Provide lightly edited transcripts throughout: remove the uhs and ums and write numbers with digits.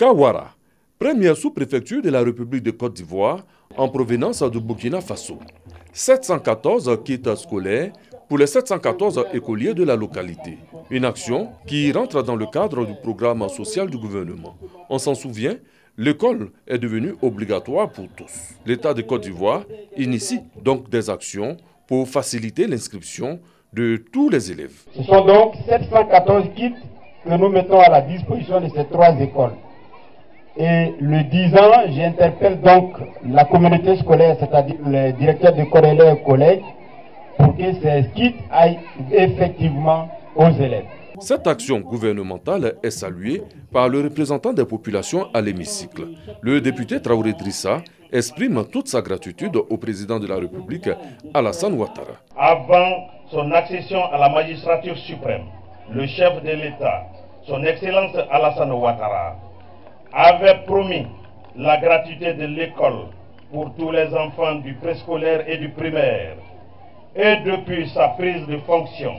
Kawara, première sous-préfecture de la République de Côte d'Ivoire en provenance du Burkina Faso. 714 kits scolaires pour les 714 écoliers de la localité. Une action qui rentre dans le cadre du programme social du gouvernement. On s'en souvient, l'école est devenue obligatoire pour tous. L'État de Côte d'Ivoire initie donc des actions pour faciliter l'inscription de tous les élèves. Ce sont donc 714 kits que nous mettons à la disposition de ces 3 écoles. Et le 10 ans, j'interpelle donc la communauté scolaire, c'est-à-dire les directeurs de collèges et collèges, pour que ces kits aillent effectivement aux élèves. Cette action gouvernementale est saluée par le représentant des populations à l'hémicycle. Le député Traoré Drissa exprime toute sa gratitude au président de la République, Alassane Ouattara. Avant son accession à la magistrature suprême, le chef de l'État, son Excellence Alassane Ouattara, avait promis la gratuité de l'école pour tous les enfants du préscolaire et du primaire. Et depuis sa prise de fonction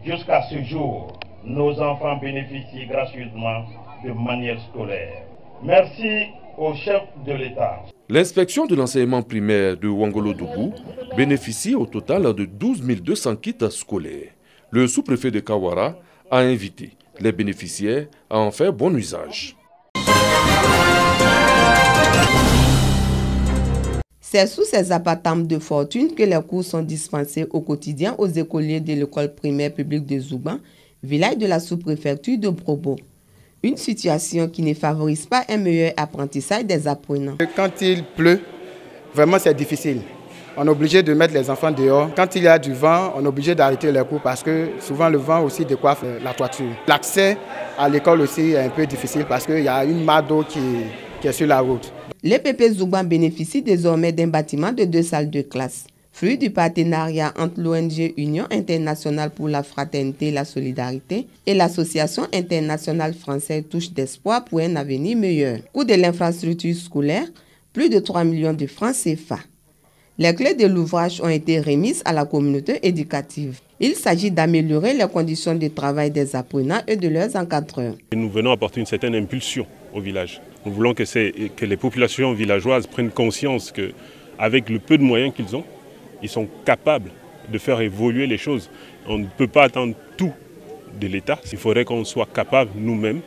jusqu'à ce jour, nos enfants bénéficient gratuitement de manière scolaire. Merci au chef de l'État. L'inspection de l'enseignement primaire de Ouangolo-Dougou bénéficie au total de 12 200 kits scolaires. Le sous-préfet de Kawara a invité les bénéficiaires à en faire bon usage. C'est sous ces abattements de fortune que les cours sont dispensés au quotidien aux écoliers de l'école primaire publique de Zouban, village de la sous-préfecture de Brobo. Une situation qui ne favorise pas un meilleur apprentissage des apprenants. Quand il pleut, vraiment c'est difficile. On est obligé de mettre les enfants dehors. Quand il y a du vent, on est obligé d'arrêter les cours parce que souvent le vent aussi décoiffe la toiture. L'accès à l'école aussi est un peu difficile parce qu'il y a une mare d'eau qui est sur la route. Les PP Zouban bénéficient désormais d'un bâtiment de 2 salles de classe. Fruit du partenariat entre l'ONG Union internationale pour la fraternité et la solidarité et l'Association internationale française Touche d'espoir pour un avenir meilleur. Coût de l'infrastructure scolaire, plus de 3 millions de francs CFA. Les clés de l'ouvrage ont été remises à la communauté éducative. Il s'agit d'améliorer les conditions de travail des apprenants et de leurs encadreurs. Nous venons apporter une certaine impulsion au village. Nous voulons que les populations villageoises prennent conscience qu'avec le peu de moyens qu'ils ont, ils sont capables de faire évoluer les choses. On ne peut pas attendre tout de l'État. Il faudrait qu'on soit capable nous-mêmes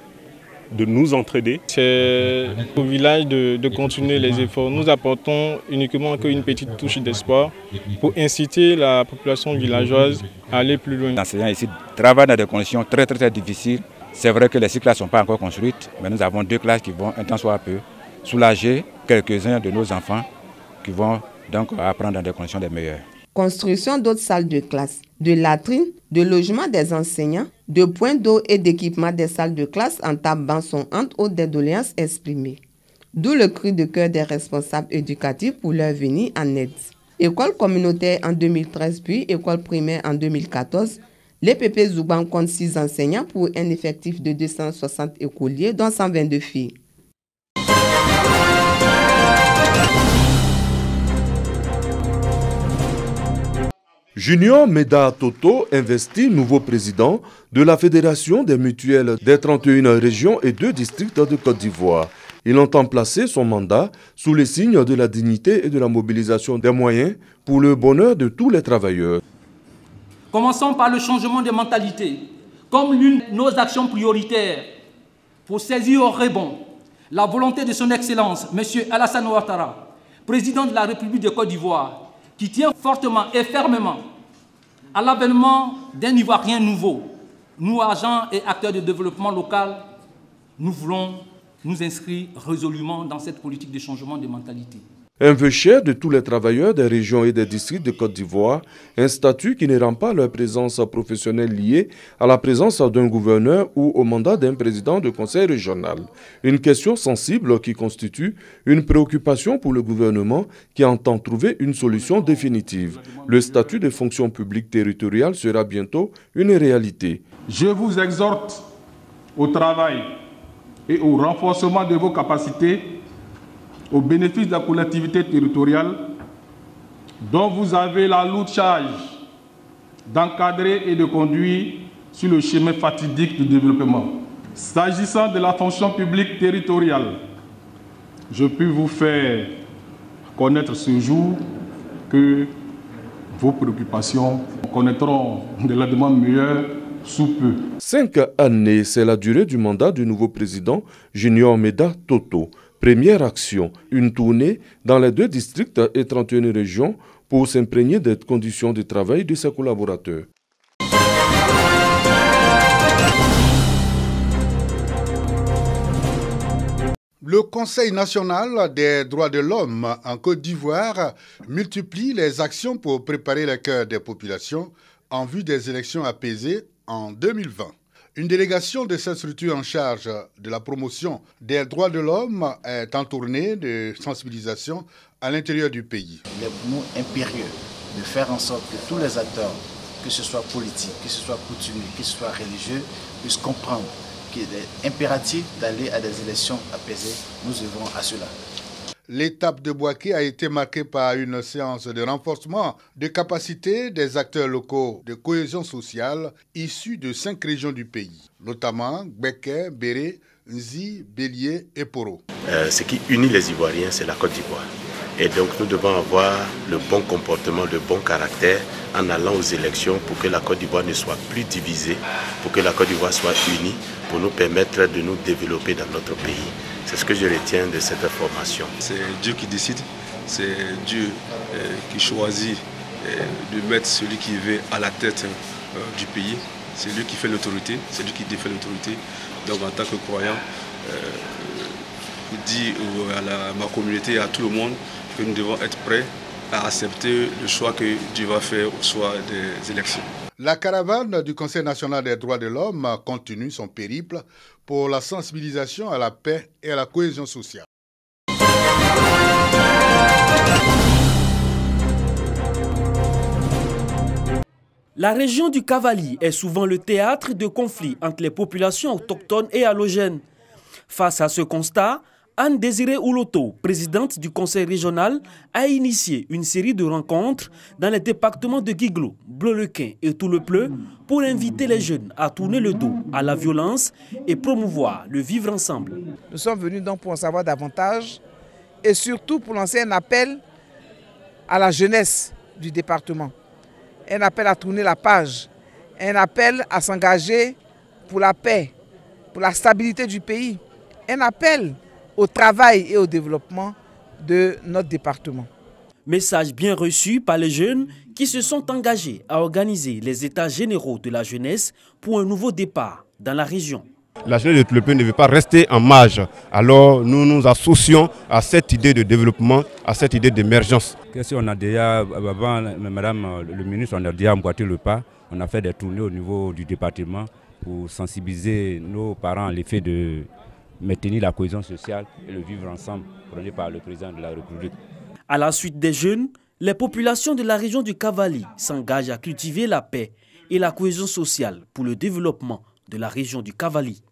de nous entraider. C'est au village de continuer les efforts. Nous apportons uniquement qu'une petite touche d'espoir pour inciter la population villageoise à aller plus loin. Les enseignants ici travaillent dans des conditions très difficiles. C'est vrai que les 6 classes ne sont pas encore construites, mais nous avons 2 classes qui vont, un temps soit peu, soulager quelques-uns de nos enfants qui vont donc apprendre dans des conditions des meilleures. Construction d'autres salles de classe, de latrines, de logements des enseignants, de points d'eau et d'équipement des salles de classe en table sont entre autres des doléances exprimées. D'où le cri de cœur des responsables éducatifs pour leur venir en aide. École communautaire en 2013 puis école primaire en 2014, les PP Zouban comptent 6 enseignants pour un effectif de 260 écoliers dont 122 filles. Junior Meda Toto investit nouveau président de la Fédération des mutuelles des 31 régions et 2 districts de Côte d'Ivoire. Il entend placer son mandat sous les signes de la dignité et de la mobilisation des moyens pour le bonheur de tous les travailleurs. Commençons par le changement de mentalité, comme l'une de nos actions prioritaires pour saisir au rebond la volonté de son Excellence, M. Alassane Ouattara, président de la République de Côte d'Ivoire, qui tient fortement et fermement à l'avènement d'un Ivoirien nouveau. Nous, agents et acteurs de développement local, nous voulons nous inscrire résolument dans cette politique de changement de mentalité. Un vœu cher de tous les travailleurs des régions et des districts de Côte d'Ivoire, un statut qui ne rend pas leur présence professionnelle liée à la présence d'un gouverneur ou au mandat d'un président de conseil régional. Une question sensible qui constitue une préoccupation pour le gouvernement qui entend trouver une solution définitive. Le statut de fonction publique territoriale sera bientôt une réalité. Je vous exhorte au travail et au renforcement de vos capacités au bénéfice de la collectivité territoriale dont vous avez la lourde charge d'encadrer et de conduire sur le chemin fatidique du développement. S'agissant de la fonction publique territoriale, je puis vous faire connaître ce jour que vos préoccupations connaîtront de la demande meilleure sous peu. 5 années, c'est la durée du mandat du nouveau président Junior Meda Toto. Première action, une tournée dans les 2 districts et 31 régions pour s'imprégner des conditions de travail de ses collaborateurs. Le Conseil national des droits de l'homme en Côte d'Ivoire multiplie les actions pour préparer le cœur des populations en vue des élections apaisées en 2020. Une délégation de cette structure en charge de la promotion des droits de l'homme est en tournée de sensibilisation à l'intérieur du pays. Il est pour nous impérieux de faire en sorte que tous les acteurs, que ce soit politiques, que ce soit coutumiers, que ce soit religieux, puissent comprendre qu'il est impératif d'aller à des élections apaisées. Nous œuvrons à cela. L'étape de Bouaké a été marquée par une séance de renforcement de capacité des acteurs locaux de cohésion sociale issus de 5 régions du pays, notamment Gbeke, Béré, Nzi, Bélier et Poro. Ce qui unit les Ivoiriens, c'est la Côte d'Ivoire. Et donc nous devons avoir le bon comportement, le bon caractère en allant aux élections pour que la Côte d'Ivoire ne soit plus divisée, pour que la Côte d'Ivoire soit unie, pour nous permettre de nous développer dans notre pays. C'est ce que je retiens de cette formation. C'est Dieu qui décide, c'est Dieu qui choisit de mettre celui qui veut à la tête du pays. C'est lui qui fait l'autorité, c'est lui qui défait l'autorité. Donc en tant que croyant, je dis à ma communauté et à tout le monde que nous devons être prêts à accepter le choix que Dieu va faire au soir des élections. La caravane du Conseil national des droits de l'homme continue son périple pour la sensibilisation à la paix et à la cohésion sociale. La région du Cavali est souvent le théâtre de conflits entre les populations autochtones et allogènes. Face à ce constat, Anne-Désirée Ouloto, présidente du conseil régional, a initié une série de rencontres dans les départements de Guiglo, Bleu-le-Quin et Tout-le-Pleu pour inviter les jeunes à tourner le dos à la violence et promouvoir le vivre ensemble. Nous sommes venus donc pour en savoir davantage et surtout pour lancer un appel à la jeunesse du département. Un appel à tourner la page, un appel à s'engager pour la paix, pour la stabilité du pays, un appel au travail et au développement de notre département. Message bien reçu par les jeunes qui se sont engagés à organiser les états généraux de la jeunesse pour un nouveau départ dans la région. La jeunesse de Tout-le-Pleu ne veut pas rester en marge. Alors nous nous associons à cette idée de développement, à cette idée d'émergence. On a déjà, avant, Madame le ministre, on a déjà emboîté le pas. On a fait des tournées au niveau du département pour sensibiliser nos parents à l'effet de maintenir la cohésion sociale et le vivre ensemble prôné par le président de la République. À la suite des jeunes, les populations de la région du Cavali s'engagent à cultiver la paix et la cohésion sociale pour le développement de la région du Cavali.